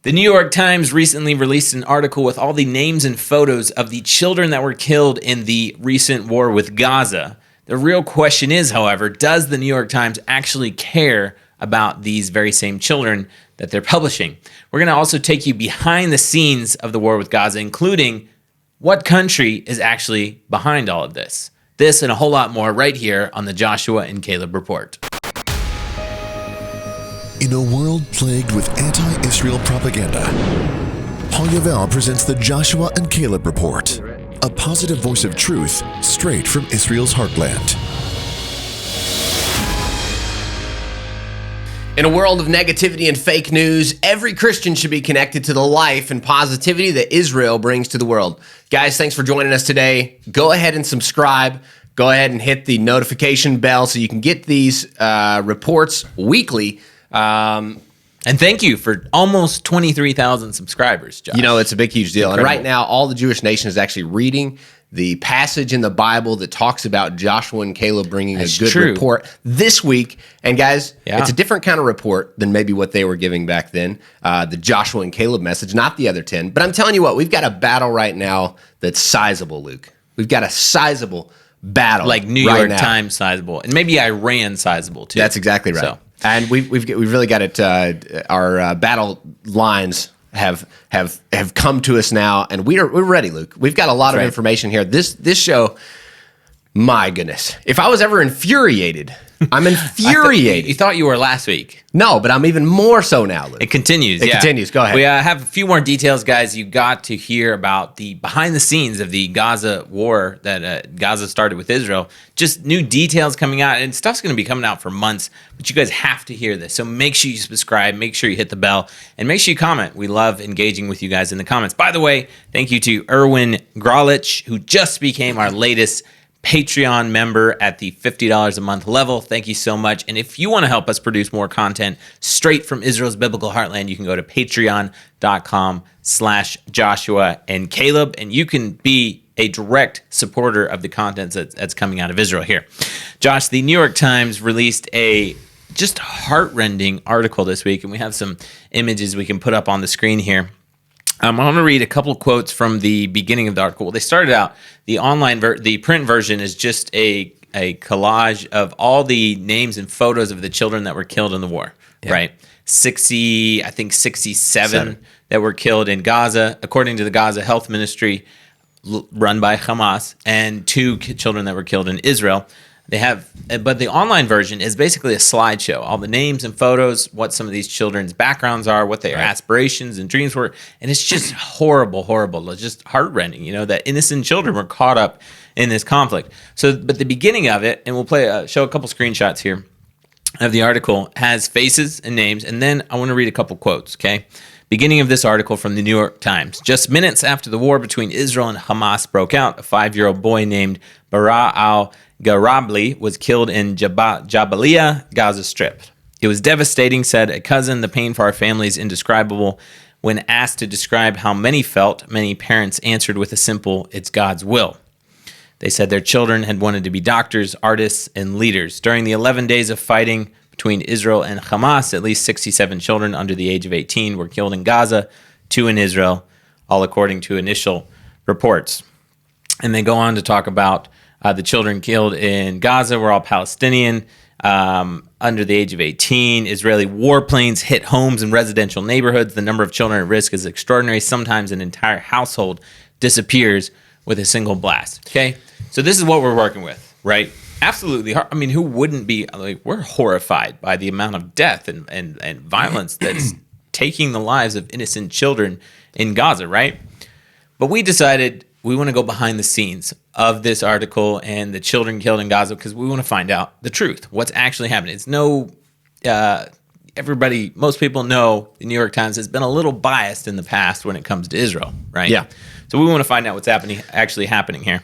The New York Times recently released an article with all the names and photos of the children that were killed in the recent war with Gaza. The real question is, however, does the New York Times actually care about these very same children that they're publishing? We're going to also take you behind the scenes of the war with Gaza, including what country is actually behind all of this. This and a whole lot more right here on the Joshua and Caleb Report. In a world plagued with anti-Israel propaganda, Paul Yavel presents the Joshua and Caleb Report, a positive voice of truth straight from Israel's heartland. In a world of negativity and fake news, every Christian should be connected to the life and positivity that Israel brings to the world. Guys, thanks for joining us today. Go ahead and subscribe. Go ahead and hit the notification bell so you can get these reports weekly. And thank you for almost 23,000 subscribers, Josh. You know, it's a big, huge deal. Incredible. And right now, all the Jewish nation is actually reading the passage in the Bible that talks about Joshua and Caleb bringing a good report this week. And guys, it's a different kind of report than maybe what they were giving back then, the Joshua and Caleb message, not the other 10. But I'm telling you what, we've got a battle right now that's sizable, Luke. We've got a sizable battle. Like New York Times sizable. And maybe Iran sizable, too. That's exactly right. So. And we've really got it. Our battle lines have come to us now, and we're ready, Luke. We've got a lot of information here. This show, my goodness, if I was ever infuriated, I'm infuriated. You thought you were last week. No, but I'm even more so now, Luke. It continues. It continues. Go ahead. We have a few more details, guys. You got to hear about the behind the scenes of the Gaza war that Gaza started with Israel. Just new details coming out, and stuff's going to be coming out for months, but you guys have to hear this. So make sure you subscribe, make sure you hit the bell, and make sure you comment. We love engaging with you guys in the comments. By the way, thank you to Erwin Gralich, who just became our latest Patreon member at the $50 a month level. Thank you so much. And if you want to help us produce more content straight from Israel's biblical heartland, you can go to patreon.com/Joshua and Caleb, and you can be a direct supporter of the content that's coming out of Israel here. Josh, the New York Times released a just heartrending article this week, and we have some images we can put up on the screen here. I'm going to read a couple of quotes from the beginning of the article. Well, they started out, the print version is just a collage of all the names and photos of the children that were killed in the war, right? 67 that were killed in Gaza, according to the Gaza Health Ministry, run by Hamas, and 2 children that were killed in Israel. But the online version is basically a slideshow. All the names and photos, what some of these children's backgrounds are, what their aspirations and dreams were. And it's just horrible. It's just heartrending, that innocent children were caught up in this conflict. But the beginning of it, and we'll show a couple screenshots here of the article, has faces and names. And then I want to read a couple quotes, okay? Beginning of this article from the New York Times. Just minutes after the war between Israel and Hamas broke out, a 5-year-old boy named Bara al-Garabli was killed in Jabalia, Gaza Strip. It was devastating, said a cousin. The pain for our family is indescribable. When asked to describe how many felt, many parents answered with a simple, "It's God's will." They said their children had wanted to be doctors, artists, and leaders. During the 11 days of fighting between Israel and Hamas, at least 67 children under the age of 18 were killed in Gaza, 2 in Israel, all according to initial reports. And they go on to talk about the children killed in Gaza were all Palestinian, under the age of 18. Israeli warplanes hit homes and residential neighborhoods. The number of children at risk is extraordinary. Sometimes an entire household disappears with a single blast. Okay, so this is what we're working with, right? Absolutely. I mean, who wouldn't be? We're horrified by the amount of death and violence that's taking the lives of innocent children in Gaza, right? But we decided we want to go behind the scenes of this article and the children killed in Gaza because we want to find out the truth, what's actually happening. It's most people know the New York Times has been a little biased in the past when it comes to Israel, right? Yeah. So we want to find out what's actually happening here.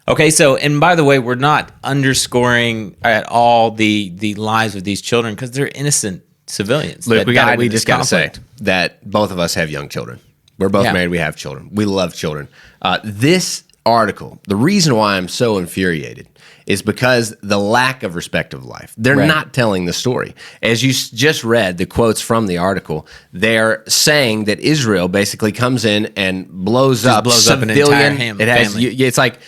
Okay, so, and by the way, we're not underscoring at all the lives of these children because they're innocent civilians. Luke, we just got to say that both of us have young children. We're both married. We have children. We love children. This article, the reason why I'm so infuriated is because the lack of respect of life. They're not telling the story. As you just read the quotes from the article, they're saying that Israel basically comes in and blows up an entire family. It's like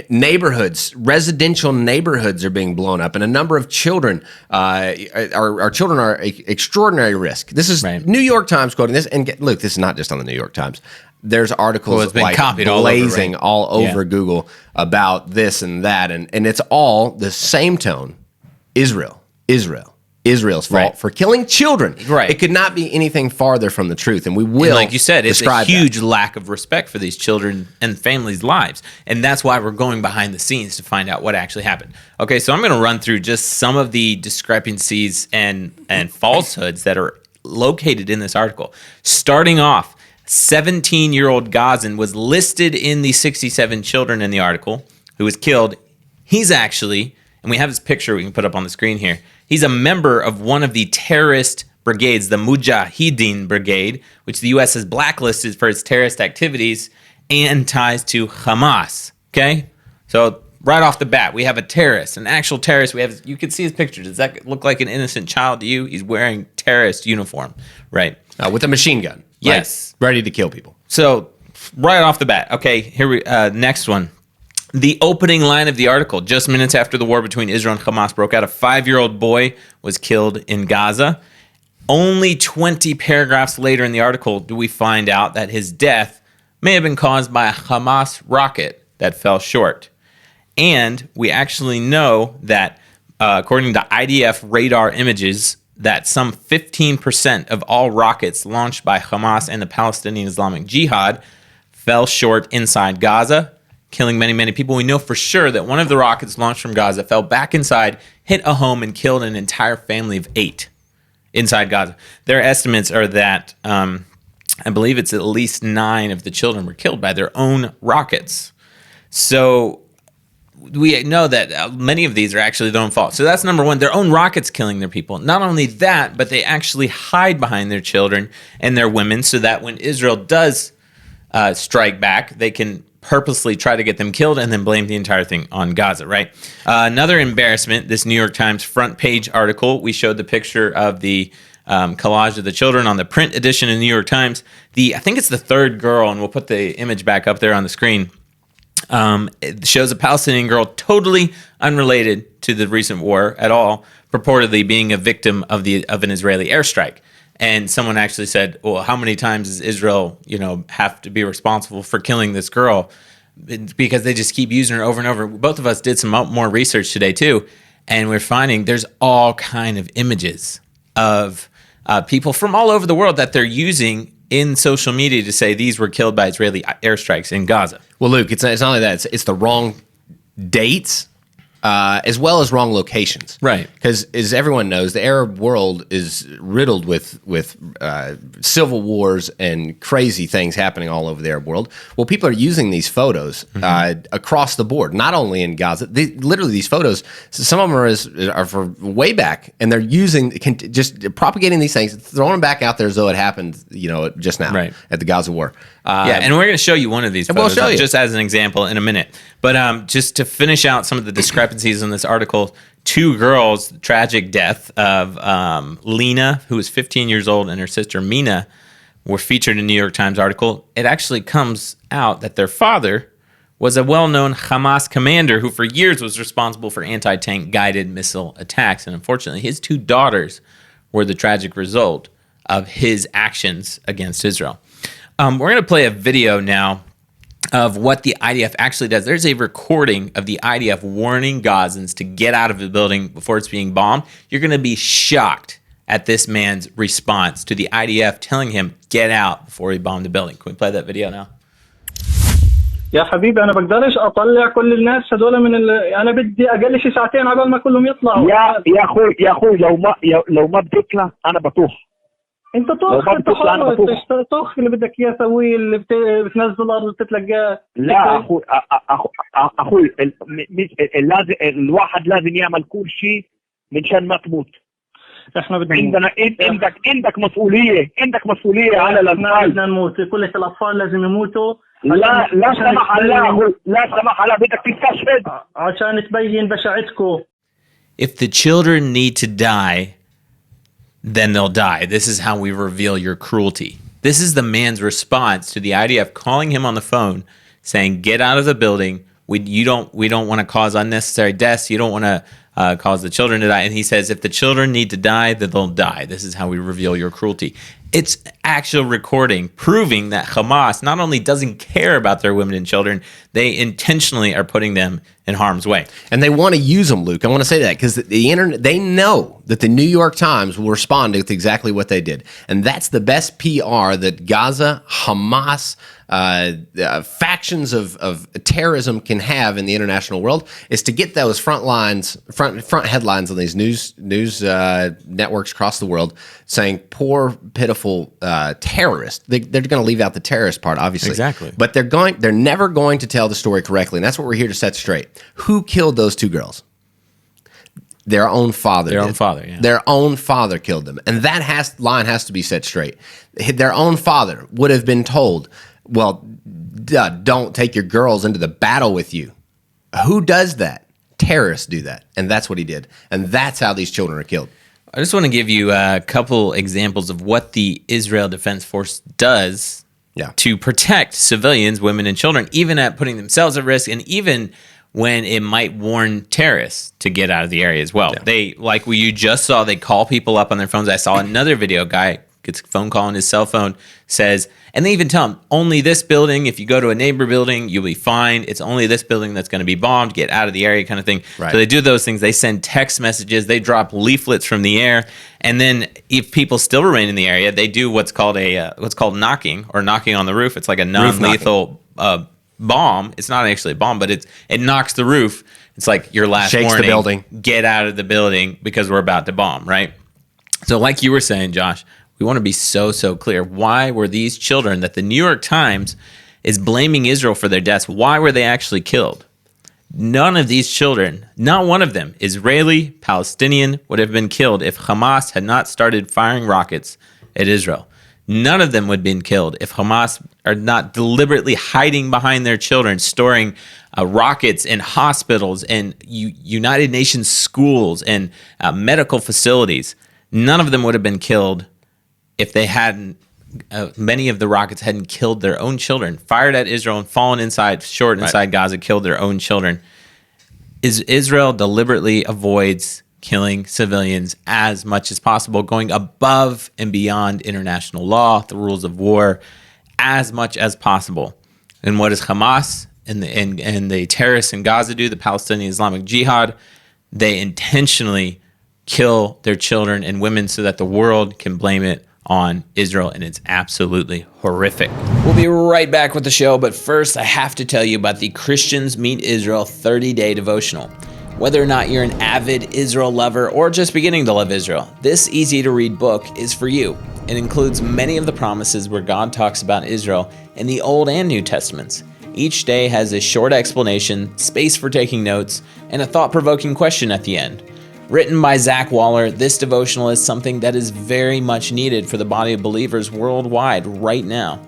neighborhoods, residential neighborhoods are being blown up, and a number of children, our children are extraordinary risk. This is New York Times quoting this, and look, this is not just on the New York Times. There's articles like blazing all over Google about this and that, and it's all the same tone. Israel's fault for killing children. Right. It could not be anything farther from the truth, and we will. And like you said, it's a huge lack of respect for these children and families' lives, and that's why we're going behind the scenes to find out what actually happened. Okay, so I'm going to run through just some of the discrepancies and falsehoods that are located in this article. Starting off, 17-year-old Gazan was listed in the 67 children in the article who was killed. He's actually, and we have his picture we can put up on the screen here, he's a member of one of the terrorist brigades, the Mujahideen Brigade, which the U.S. has blacklisted for its terrorist activities and ties to Hamas. Okay? So right off the bat, we have a terrorist, an actual terrorist. You can see his picture. Does that look like an innocent child to you? He's wearing terrorist uniform, right? With a machine gun. Yes. Ready to kill people. So right off the bat, okay, next one. The opening line of the article, just minutes after the war between Israel and Hamas broke out, a 5-year-old boy was killed in Gaza. Only 20 paragraphs later in the article do we find out that his death may have been caused by a Hamas rocket that fell short. And we actually know that, according to IDF radar images, that some 15% of all rockets launched by Hamas and the Palestinian Islamic Jihad fell short inside Gaza, killing many, many people. We know for sure that one of the rockets launched from Gaza fell back inside, hit a home, and killed an entire family of 8 inside Gaza. Their estimates are that I believe it's at least 9 of the children were killed by their own rockets. So we know that many of these are actually their own fault. So that's number one, their own rockets killing their people. Not only that, but they actually hide behind their children and their women so that when Israel does strike back, they can purposely try to get them killed and then blame the entire thing on Gaza, right? Another embarrassment, this New York Times front page article, we showed the picture of the collage of the children on the print edition in the New York Times. I think it's the third girl, and we'll put the image back up there on the screen. It shows a Palestinian girl totally unrelated to the recent war at all, purportedly being a victim of an Israeli airstrike. And someone actually said, well, how many times does Israel, have to be responsible for killing this girl? Because they just keep using her over and over. Both of us did some more research today too, and we're finding there's all kind of images of people from all over the world that they're using in social media to say these were killed by Israeli airstrikes in Gaza. Well, Luke, it's not only that, it's the wrong dates as well as wrong locations. Right. Because as everyone knows, the Arab world is riddled with civil wars and crazy things happening all over the Arab world. Well, people are using these photos across the board, not only in Gaza. Literally, these photos, some of them are for way back, and they're just propagating these things, throwing them back out there as though it happened, just now at the Gaza war. And we're going to show you one of these photos just as an example in a minute. But just to finish out some of the discrepancies in this article, 2 girls, tragic death of Lena, who was 15 years old, and her sister Mina were featured in a New York Times article. It actually comes out that their father was a well-known Hamas commander who for years was responsible for anti-tank guided missile attacks. And unfortunately, his 2 daughters were the tragic result of his actions against Israel. We're going to play a video now of what the IDF actually does. There's a recording of the IDF warning Gazans to get out of the building before it's being bombed. You're going to be shocked at this man's response to the IDF telling him get out before he bombed the building. Can we play that video now? يا حبيبي انا بقدرش اطلع كل الناس هذول انا بدي اقل شي ساعتين عبال ما كلهم يطلعوا. يا اخوي لو ما بتطلع انا بطوح. انت طخ اللي بدك اياه سويه اللي بتنزل الارض وتتلقاه. لا اخوي لازم الواحد لازم يعمل كل شيء منشان ما تموت. احنا بدنا عندك مسؤوليه على الاطفال. بدنا نموت، كل الاطفال لازم يموتوا لا سمح الله، لا سمح الله، بدك تستشهد عشان تبين بشاعتكم. If the children need to die, then they'll die. This is how we reveal your cruelty. This is the man's response to the idea of calling him on the phone, saying, "Get out of the building. We don't want to cause unnecessary deaths. You don't want to cause the children to die." And he says, "If the children need to die, then they'll die. This is how we reveal your cruelty." It's actual recording proving that Hamas not only doesn't care about their women and children, they intentionally are putting them in harm's way. And they want to use them, Luke. I want to say that because the internet, they know that the New York Times will respond with exactly what they did. And that's the best PR that Gaza, Hamas, factions of terrorism can have in the international world, is to get those front headlines on these news networks across the world saying poor, pitiful terrorists. They're going to leave out the terrorist part, obviously. Exactly. But they're never going to tell the story correctly, and that's what we're here to set straight. Who killed those two girls? Their own father. Their own father, yeah. Their own father killed them, and that line has to be set straight. Their own father would have been told, well, don't take your girls into the battle with you. Who does that? Terrorists do that. And that's what he did. And that's how these children are killed. I just want to give you a couple examples of what the Israel Defense Force does to protect civilians, women, and children, even at putting themselves at risk, and even when it might warn terrorists to get out of the area as well. Yeah. They, like you just saw, they call people up on their phones. I saw another video, guy gets a phone call on his cell phone, says, and they even tell him, only this building, if you go to a neighbor building, you'll be fine. It's only this building that's going to be bombed, get out of the area kind of thing. Right. So they do those things. They send text messages. They drop leaflets from the air. And then if people still remain in the area, they do what's called knocking on the roof. It's like a non-lethal bomb. It's not actually a bomb, but it knocks the roof. It's like your last warning. Shakes the building. Get out of the building because we're about to bomb, right? So like you were saying, Josh, we want to be so clear. Why were these children that the New York Times is blaming Israel for their deaths, why were they actually killed? None of these children, not one of them, Israeli, Palestinian, would have been killed if Hamas had not started firing rockets at Israel. None of them would have been killed if Hamas are not deliberately hiding behind their children, storing rockets in hospitals and United Nations schools and medical facilities. None of them would have been killed if they hadn't, many of the rockets hadn't killed their own children, fired at Israel and fallen inside Gaza, killed their own children. Israel deliberately avoids killing civilians as much as possible, going above and beyond international law, the rules of war, as much as possible. And what does Hamas and the terrorists in Gaza do, the Palestinian Islamic Jihad? They intentionally kill their children and women so that the world can blame it on Israel, and it's absolutely horrific. We'll be right back with the show, but first I have to tell you about the Christians Meet Israel 30-day devotional. Whether or not you're an avid Israel lover or just beginning to love Israel, this easy-to-read book is for you. It includes many of the promises where God talks about Israel in the Old and New Testaments. Each day has a short explanation, space for taking notes, and a thought-provoking question at the end. Written by Zach Waller, this devotional is something that is very much needed for the body of believers worldwide right now.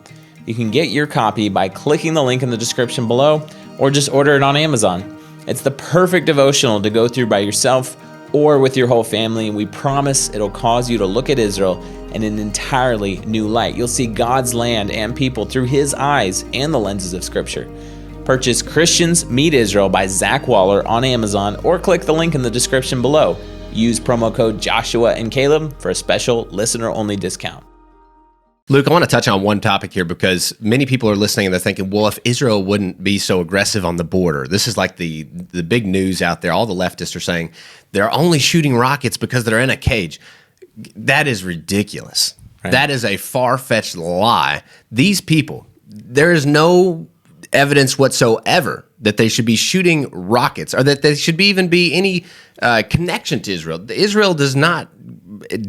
You can get your copy by clicking the link in the description below or just order it on Amazon. It's the perfect devotional to go through by yourself or with your whole family, and we promise it'll cause you to look at Israel in an entirely new light. You'll see God's land and people through His eyes and the lenses of Scripture. Purchase Christians Meet Israel by Zach Waller on Amazon or click the link in the description below. Use promo code Joshua and Caleb for a special listener-only discount. Luke, I want to touch on one topic here because many people are listening and they're thinking, well, if Israel wouldn't be so aggressive on the border, this is like the big news out there. All the leftists are saying they're only shooting rockets because they're in a cage. That is ridiculous. Right. That is a far-fetched lie. These people, there is no evidence whatsoever that they should be shooting rockets or that there should even be any connection to Israel. Israel does not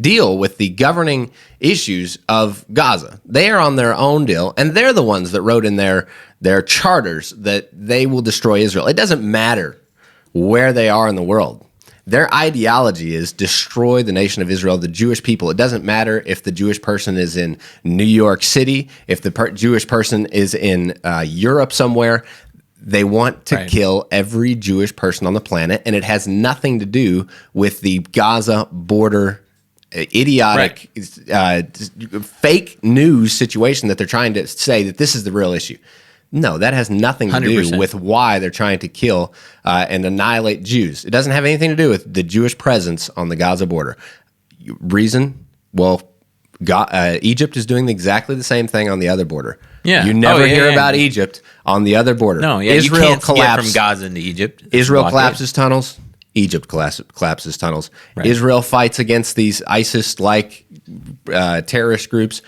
deal with the governing issues of Gaza. They are on their own deal, and they're the ones that wrote in their charters that they will destroy Israel. It doesn't matter where they are in the world. Their ideology is destroy the nation of Israel, the Jewish people. It doesn't matter if the Jewish person is in New York City, if the Jewish person is in Europe somewhere. They want to kill every Jewish person on the planet, and it has nothing to do with the Gaza border idiotic, fake news situation that they're trying to say that this is the real issue. No, that has nothing to 100%. do with why they're trying to kill and annihilate Jews. It doesn't have anything to do with the Jewish presence on the Gaza border. Reason? Well, Egypt is doing exactly the same thing on the other border. Yeah. You never hear about Egypt on the other border. No, yeah, Israel you can't get from Gaza into Egypt. Israel collapses tunnels. Egypt collapses tunnels. Right. Israel fights against these ISIS-like terrorist groups.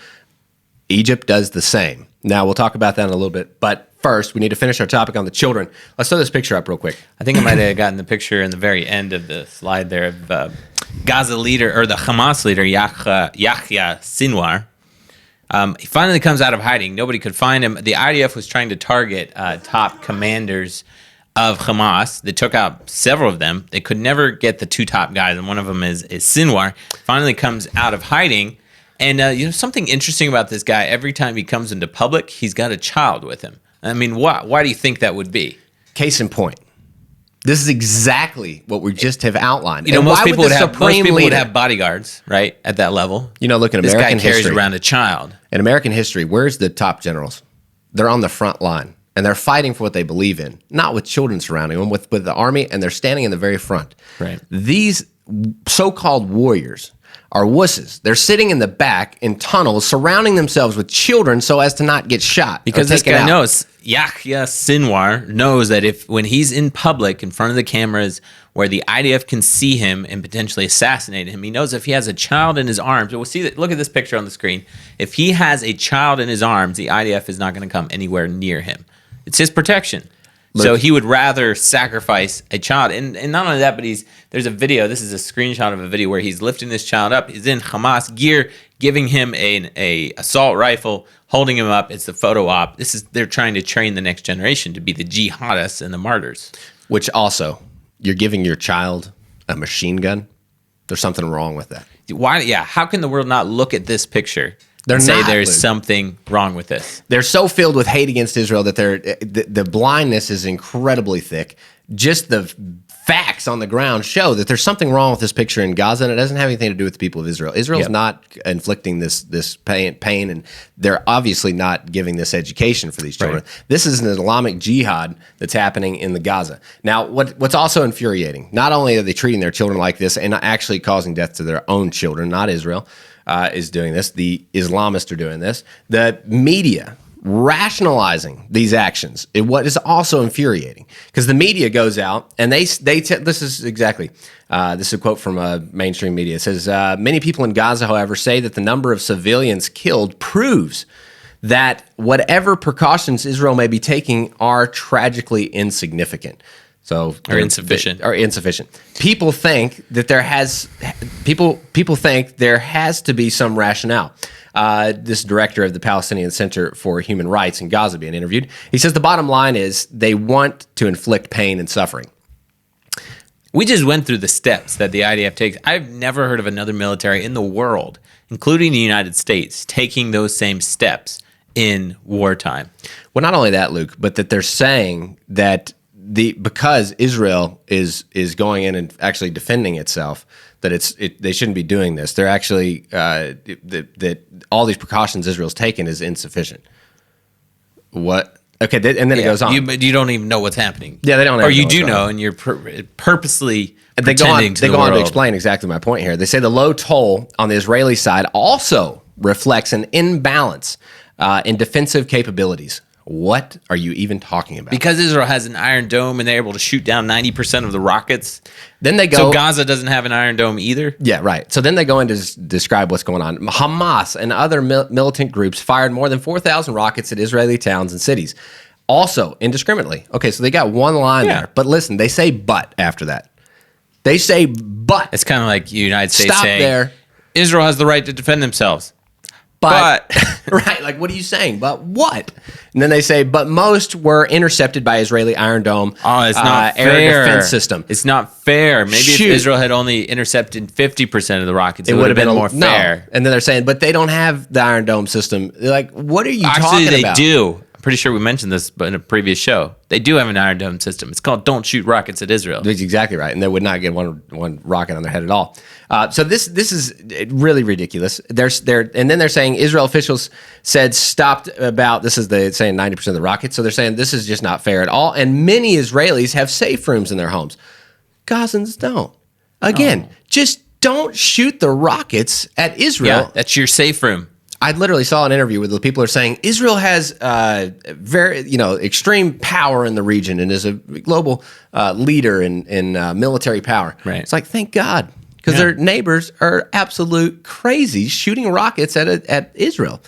Egypt does the same. Now, we'll talk about that in a little bit. But first, we need to finish our topic on the children. Let's throw this picture up real quick. I think I might have gotten the picture in the very end of the slide there of Gaza leader, or the Hamas leader, Yahya Sinwar. He finally comes out of hiding. Nobody could find him. The IDF was trying to target top commanders of Hamas. They took out several of them. They could never get the two top guys, and one of them is Sinwar. Finally comes out of hiding. And something interesting about this guy, every time he comes into public, he's got a child with him. I mean, why do you think that would be? Case in point. This is exactly what we just have outlined. Most people would have bodyguards, right, at that level. Look at American history. This guy carries around a child. In American history, where's the top generals? They're on the front line, and they're fighting for what they believe in, not with children surrounding them, with the army, and they're standing in the very front. Right. These so-called warriors are wusses. They're sitting in the back in tunnels, surrounding themselves with children so as to not get shot. Because this guy knows, Yahya Sinwar knows that when he's in public in front of the cameras where the IDF can see him and potentially assassinate him, he knows if he has a child in his arms, we'll see that. Look at this picture on the screen. If he has a child in his arms, the IDF is not going to come anywhere near him. It's his protection. So he would rather sacrifice a child. And not only that, but there's a video. This is a screenshot of a video where he's lifting this child up. He's in Hamas gear, giving him a assault rifle, holding him up. It's the photo op. They're trying to train the next generation to be the jihadists and the martyrs. Which also, you're giving your child a machine gun. There's something wrong with that. Why? Yeah. How can the world not look at this picture? There's something wrong with this. They're so filled with hate against Israel that the blindness is incredibly thick. Just the facts on the ground show that there's something wrong with this picture in Gaza, and it doesn't have anything to do with the people of Israel. Israel's not inflicting this pain, and they're obviously not giving this education for these children. Right. This is an Islamic jihad that's happening in the Gaza. Now, what's also infuriating, not only are they treating their children like this and actually causing death to their own children, not Israel, is doing this. The Islamists are doing this. The media rationalizing these actions. What is also infuriating, because the media goes out and this is a quote from mainstream media. It says, many people in Gaza, however, say that the number of civilians killed proves that whatever precautions Israel may be taking are tragically insignificant. Or insufficient. People think that people think there has to be some rationale. This director of the Palestinian Center for Human Rights in Gaza being interviewed, he says the bottom line is they want to inflict pain and suffering. We just went through the steps that the IDF takes. I've never heard of another military in the world, including the United States, taking those same steps in wartime. Well, not only that, Luke, but that they're saying that because Israel is going in and actually defending itself, that they shouldn't be doing this. They're actually that all these precautions Israel's taken is insufficient. What? Okay, and then it goes on. You don't even know what's happening. Yeah, they don't. Or you do know, and you're purposely they go on to explain exactly my point here. They say the low toll on the Israeli side also reflects an imbalance in defensive capabilities. What are you even talking about? Because Israel has an Iron Dome and they're able to shoot down 90% of the rockets. Then they go. So Gaza doesn't have an Iron Dome either? Yeah, right. So then they go in to describe what's going on. Hamas and other militant groups fired more than 4,000 rockets at Israeli towns and cities. Also, indiscriminately. Okay, so they got one line there. But listen, they say but after that. They say but. It's kind of like the United States saying, there. Israel has the right to defend themselves. But right, like what are you saying? But what? And then they say, but most were intercepted by Israeli Iron Dome. Oh, it's not air fair. defense system. It's not fair. Maybe if Israel had only intercepted 50% of the rockets, it would have been more fair. And then they're saying, but they don't have the Iron Dome system. They're like, what are you talking about? Actually, they do. I'm pretty sure we mentioned this in a previous show. They do have an Iron Dome system. It's called "Don't Shoot Rockets at Israel." That's exactly right, and they would not get one rocket on their head at all. So this is really ridiculous. And then they're saying Israel officials said stopped about this is saying 90% of the rockets. So they're saying this is just not fair at all. And many Israelis have safe rooms in their homes. Gazans don't. Again, just don't shoot the rockets at Israel. Yeah, that's your safe room. I literally saw an interview where the people are saying Israel has very, extreme power in the region and is a global leader in military power. Right. It's like, thank God, because their neighbors are absolute crazy shooting rockets at Israel.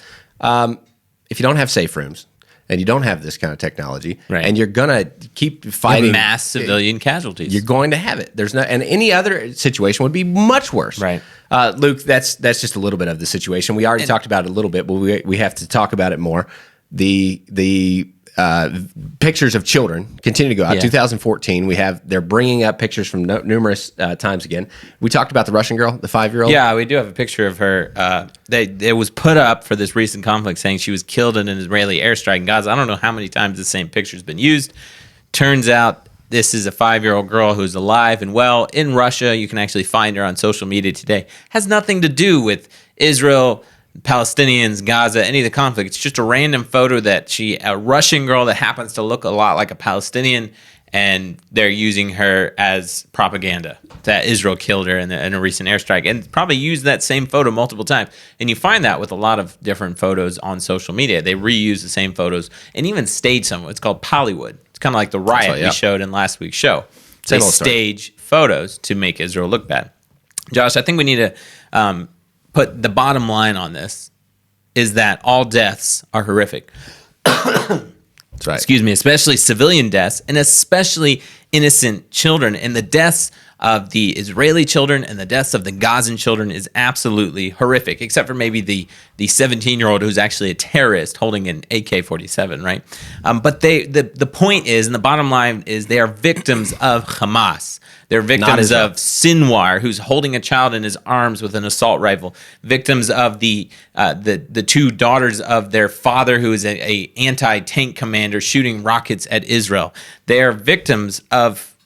If you don't have safe rooms and you don't have this kind of technology, and you're gonna keep fighting mass civilian casualties, you're going to have it. And any other situation would be much worse. Right. Luke, that's just a little bit of the situation. We already talked about it a little bit, but we have to talk about it more. The pictures of children continue to go out. Yeah. 2014, they're bringing up pictures from numerous times again. We talked about the Russian girl, the 5-year-old. Yeah, we do have a picture of her. It was put up for this recent conflict, saying she was killed in an Israeli airstrike in Gaza. I don't know how many times the same picture's been used. Turns out this is a 5-year-old girl who's alive and well in Russia. You can actually find her on social media today. Has nothing to do with Israel, Palestinians, Gaza, any of the conflict. It's just a random photo that a Russian girl that happens to look a lot like a Palestinian, and they're using her as propaganda that Israel killed her in a recent airstrike, and probably used that same photo multiple times. And you find that with a lot of different photos on social media. They reuse the same photos and even stage some. It's called Pollywood. It's kind of like the riot we showed in last week's show. They stage photos to make Israel look bad. Josh, I think we need to put the bottom line on this is that all deaths are horrific. That's right. Excuse me, especially civilian deaths and especially innocent children. And the deaths of the Israeli children and the deaths of the Gazan children is absolutely horrific, except for maybe the 17-year-old who's actually a terrorist holding an AK-47, right? But the point is, and the bottom line is, they are victims of Hamas. They're victims of Sinwar, who's holding a child in his arms with an assault rifle. Victims of the two daughters of their father, who is a anti-tank commander shooting rockets at Israel. They are victims of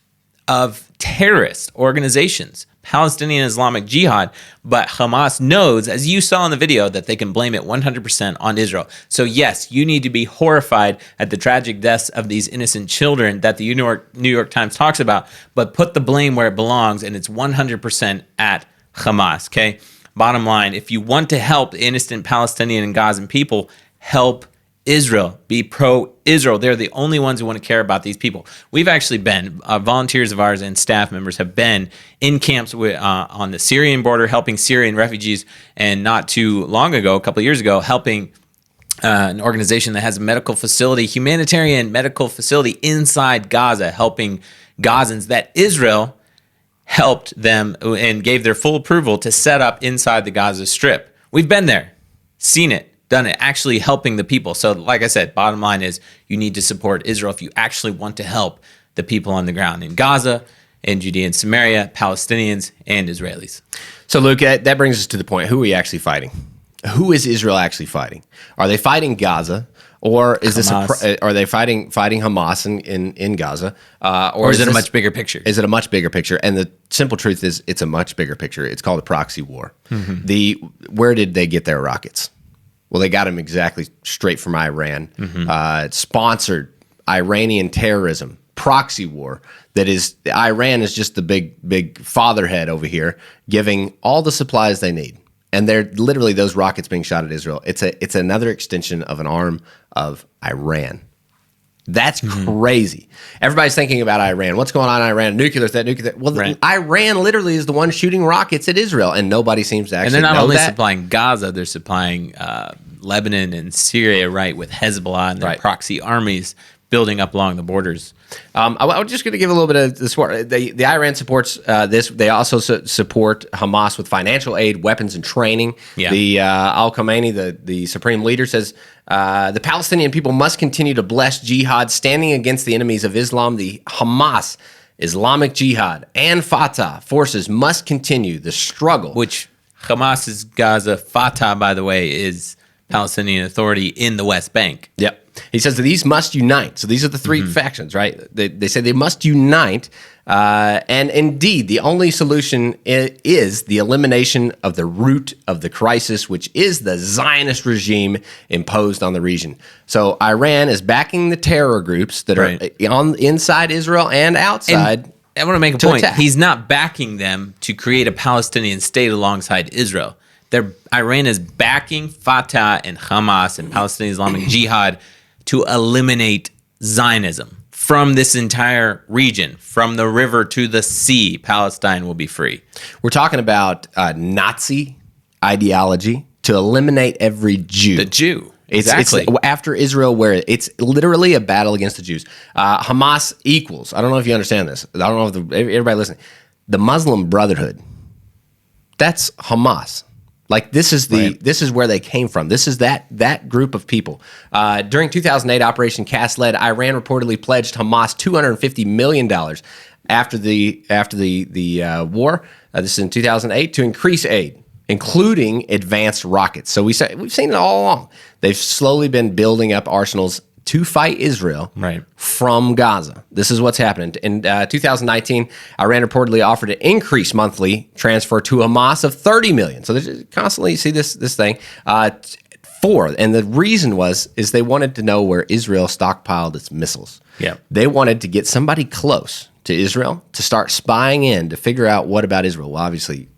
terrorist organizations, Palestinian Islamic Jihad, but Hamas knows, as you saw in the video, that they can blame it 100% on Israel. So yes, you need to be horrified at the tragic deaths of these innocent children that the New York Times talks about, but put the blame where it belongs, and it's 100% at Hamas, okay? Bottom line, if you want to help the innocent Palestinian and Gazan people, help Israel. Be pro-Israel. They're the only ones who want to care about these people. We've actually been, volunteers of ours and staff members have been in camps on the Syrian border, helping Syrian refugees, and not too long ago, a couple of years ago, helping an organization that has a medical facility, humanitarian medical facility inside Gaza, helping Gazans that Israel helped them and gave their full approval to set up inside the Gaza Strip. We've been there, seen it, done it, actually helping the people. So like I said, bottom line is you need to support Israel if you actually want to help the people on the ground in Gaza, in Judea and Samaria, Palestinians and Israelis. So Luke, that brings us to the point. Who are we actually fighting? Who is Israel actually fighting? Are they fighting Gaza? Or is Hamas. Are they fighting Hamas in Gaza? Or is it a much bigger picture? Is it a much bigger picture? And the simple truth is it's a much bigger picture. It's called a proxy war. Mm-hmm. Where did they get their rockets? Well, they got them exactly straight from Iran. Mm-hmm. Sponsored Iranian terrorism, proxy war. That is, Iran is just the big fatherhead over here, giving all the supplies they need. And they're literally those rockets being shot at Israel. It's another extension of an arm of Iran. That's crazy. Everybody's thinking about Iran. What's going on in Iran? Nuclear threat, nuclear threat. Well, right. Iran literally is the one shooting rockets at Israel, and nobody seems to actually know that. And they're not only supplying Gaza, they're supplying Lebanon and Syria, right, with Hezbollah and their proxy armies building up along the borders. I'm just going to give a little bit of the support. The Iran supports this. They also support Hamas with financial aid, weapons, and training. Yeah. The Al-Khamenei, the supreme leader, says the Palestinian people must continue to bless jihad, standing against the enemies of Islam. The Hamas, Islamic Jihad, and Fatah forces must continue the struggle. Which Hamas is Gaza. Fatah, by the way, is Palestinian Authority in the West Bank. Yep. He says that these must unite. So these are the three factions, right? They say they must unite. And indeed, the only solution is the elimination of the root of the crisis, which is the Zionist regime imposed on the region. So Iran is backing the terror groups that are inside Israel and outside. And I want to make a point. Attack. He's not backing them to create a Palestinian state alongside Israel. Iran is backing Fatah and Hamas and Palestinian Islamic Jihad to eliminate Zionism from this entire region. From the river to the sea, Palestine will be free. We're talking about Nazi ideology to eliminate every Jew. The Jew. Exactly. It's after Israel, where it's literally a battle against the Jews. Hamas equals, I don't know if you understand this. I don't know if everybody listening. The Muslim Brotherhood. That's Hamas. Like this is where they came from. This is that group of people. During 2008, Operation Cast Lead, Iran reportedly pledged Hamas $250 million after the war. This is in 2008 to increase aid, including advanced rockets. So we've seen it all along. They've slowly been building up arsenals to fight Israel from Gaza. This is what's happening. In 2019, Iran reportedly offered an increased monthly transfer to Hamas of $30 million. So they constantly see this thing. And the reason is they wanted to know where Israel stockpiled its missiles. Yeah. They wanted to get somebody close to Israel to start spying in to figure out what about Israel. Well, obviously,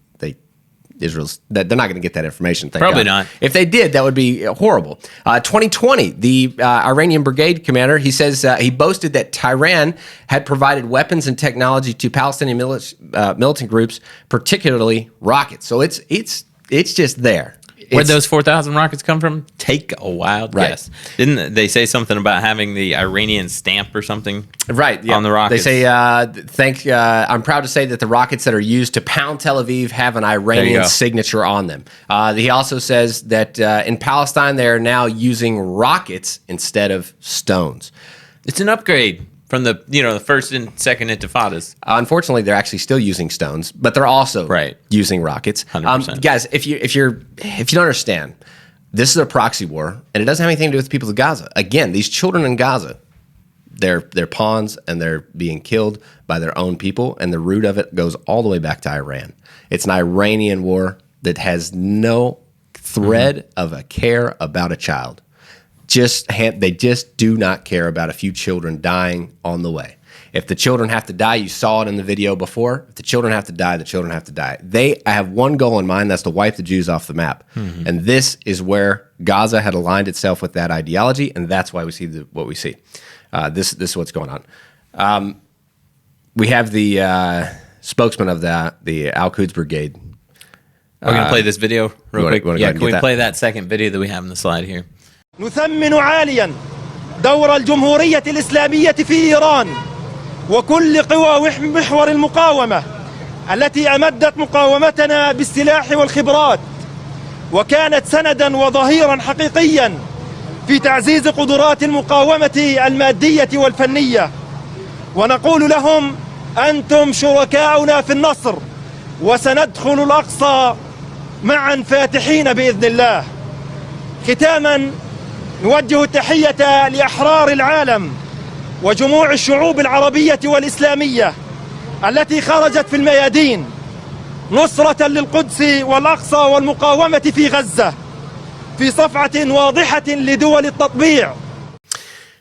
they're not going to get that information. Probably not. If they did, that would be horrible. 2020, the Iranian brigade commander, he says he boasted that Tehran had provided weapons and technology to Palestinian militant groups, particularly rockets. So it's just there. Where'd those 4,000 rockets come from? Take a wild guess. Didn't they say something about having the Iranian stamp or something? Right, yeah. On the rockets. They say, I'm proud to say that the rockets that are used to pound Tel Aviv have an Iranian signature on them. He also says that in Palestine, they are now using rockets instead of stones. It's an upgrade from the first and second intifadas. Unfortunately, they're actually still using stones, but they're also using rockets. 100%. Guys, if you don't understand, this is a proxy war, and it doesn't have anything to do with the people of Gaza. Again, these children in Gaza, they're pawns, and they're being killed by their own people, and the root of it goes all the way back to Iran. It's an Iranian war that has no thread of a care about a child. They just do not care about a few children dying on the way. If the children have to die, you saw it in the video before. If the children have to die, the children have to die. I have one goal in mind, that's to wipe the Jews off the map. Mm-hmm. And this is where Gaza had aligned itself with that ideology, and that's why we see what we see. This is what's going on. We have the spokesman of the Al-Quds Brigade. We're going to play this video real quick. Can we play that second video that we have in the slide here? نثمن عاليا دور الجمهورية الإسلامية في إيران وكل قوى محور المقاومة التي أمدت مقاومتنا بالسلاح والخبرات وكانت سندا وظهيرا حقيقيا في تعزيز قدرات المقاومة المادية والفنية ونقول لهم أنتم شركاؤنا في النصر وسندخل الأقصى معا فاتحين بإذن الله. ختاما نوجه التحية لأحرار العالم وجموع الشعوب العربية والإسلامية التي خرجت في الميادين نصرة للقدس والأقصى والمقاومة في غزة في صفعة واضحة لدول التطبيع.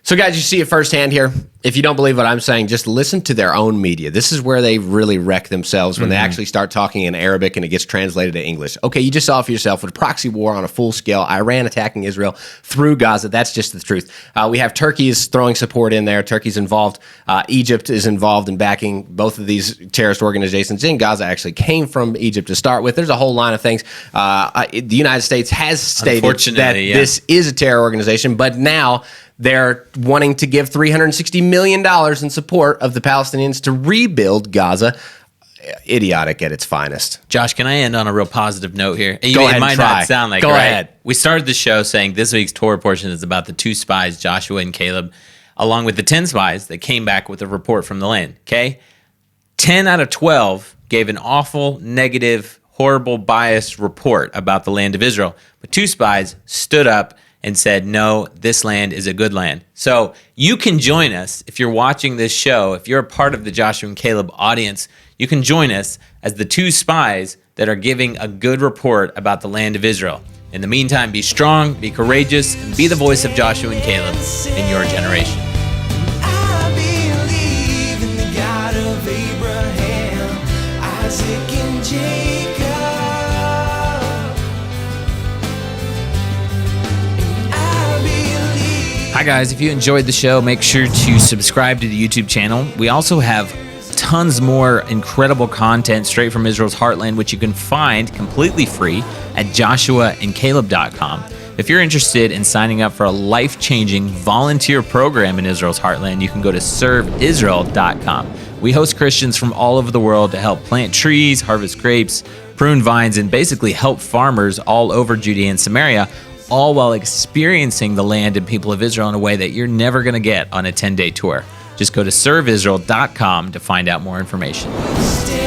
So guys, you see it firsthand here. If you don't believe what I'm saying, just listen to their own media. This is where they really wreck themselves when they actually start talking in Arabic and it gets translated to English. Okay, you just saw it for yourself with a proxy war on a full scale, Iran attacking Israel through Gaza. That's just the truth. We have Turkey is throwing support in there. Turkey's involved. Egypt is involved in backing both of these terrorist organizations. In Gaza actually came from Egypt to start with. There's a whole line of things. The United States has stated that this is a terror organization, but now They're wanting to give $360 million in support of the Palestinians to rebuild Gaza. Idiotic at its finest. Josh, can I end on a real positive note here? Go ahead, it might try. not sound like Go right? ahead. We started the show saying this week's Torah portion is about the 2 spies, Joshua and Caleb, along with the 10 spies that came back with a report from the land. Okay? 10 out of 12 gave an awful, negative, horrible, biased report about the land of Israel. But 2 spies stood up and said, no, this land is a good land. So you can join us if you're watching this show. If you're a part of the Joshua and Caleb audience, you can join us as the 2 spies that are giving a good report about the land of Israel. In the meantime, be strong, be courageous, and be the voice of Joshua and Caleb in your generation. I believe in the God of Abraham, Isaac, and Jacob. Hi guys, if you enjoyed the show, make sure to subscribe to the YouTube channel. We also have tons more incredible content straight from Israel's heartland, which you can find completely free at joshuaandcaleb.com. If you're interested in signing up for a life-changing volunteer program in Israel's heartland, you can go to serveisrael.com. We host Christians from all over the world to help plant trees, harvest grapes, prune vines, and basically help farmers all over Judea and Samaria, all while experiencing the land and people of Israel in a way that you're never going to get on a 10-day tour. Just go to serveisrael.com to find out more information. Stay